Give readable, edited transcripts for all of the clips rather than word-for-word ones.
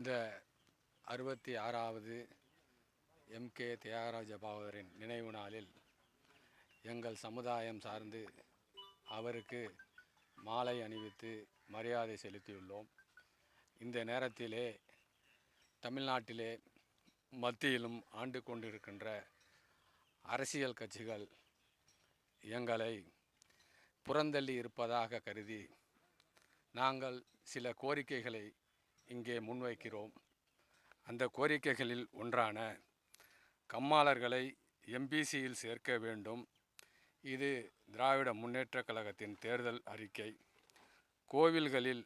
இந்த 66வது எம்.கே. தியாகராஜ பாகவதரின் நினைவு நாளில் எங்கள் சமுதாயம் சார்ந்து அவருக்கு மாலை அணிவித்து மரியாதை செலுத்தியுள்ளோம். இந்த நேரத்திலே தமிழ்நாட்டிலே மத்தியிலும் ஆண்டு கொண்டிருக்கின்ற அரசியல் கட்சிகள் எங்களை புறந்தள்ளி இருப்பதாக கருதி நாங்கள் சில கோரிக்கைகளை இங்கே முன்வைக்கிறோம். அந்த கோரிக்கைகளில் ஒன்றான கம்மாளர்களை எம்பிசியில் சேர்க்க வேண்டும். இது திராவிட முன்னேற்றக் கழகத்தின் தேர்தல் அறிக்கை. கோவில்களில்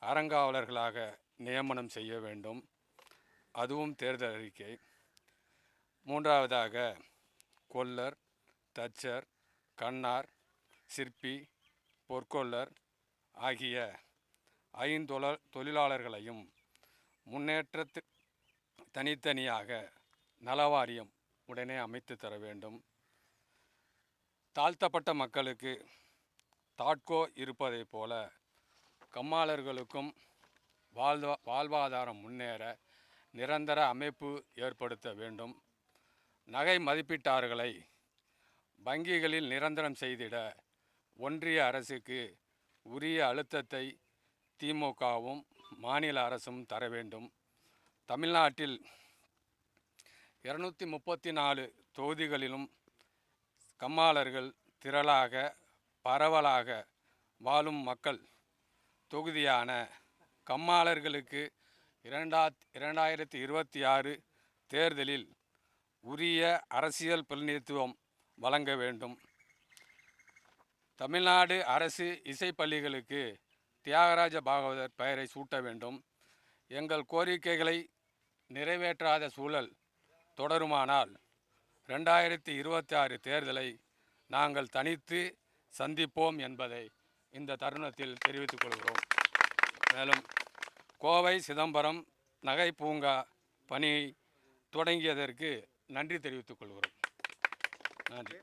அறங்காவலர்களாக நியமனம் செய்ய வேண்டும், அதுவும் தேர்தல் அறிக்கை. மூன்றாவதாக கொல்லர், தச்சர், கண்ணார், சிற்பி, பொற்கொல்லர் ஆகிய தொழிலாளர்களையும் முன்னேற்ற தனித்தனியாக நலவாரியம் உடனே அமைத்து தர வேண்டும். தாழ்த்தப்பட்ட மக்களுக்கு தாட்கோ இருப்பதைப் போல கம்மாளர்களுக்கும் வாழ்வாதாரம் முன்னேற நிரந்தர அமைப்பு ஏற்படுத்த வேண்டும். நகை மதிப்பீட்டாளர்களை வங்கிகளில் நிரந்தரம் செய்திட ஒன்றிய அரசுக்கு உரிய அழுத்தத்தை திமுகவும் மாநில அரசும் தர வேண்டும். தமிழ்நாட்டில் 234 தொகுதிகளிலும் கம்மாளர்கள் திரளாக பரவலாக வாழும் மக்கள் தொகுதியான கம்மாளர்களுக்கு 2026 தேர்தலில் உரிய அரசியல் பிரதிநிதித்துவம் வழங்க வேண்டும். தமிழ்நாடு அரசு இசைப்பள்ளிகளுக்கு தியாகராஜ பாகவதர் பெயரை சூட்ட வேண்டும். எங்கள் கோரிக்கைகளை நிறைவேற்றாத சூழல் தொடருமானால் 2026 தேர்தலை நாங்கள் தனித்து சந்திப்போம் என்பதை இந்த தருணத்தில் தெரிவித்துக் கொள்கிறோம். மேலும் கோவை சிதம்பரம் நகை பூங்கா பணி தொடங்கியதற்கு நன்றி தெரிவித்துக் கொள்கிறோம். நன்றி.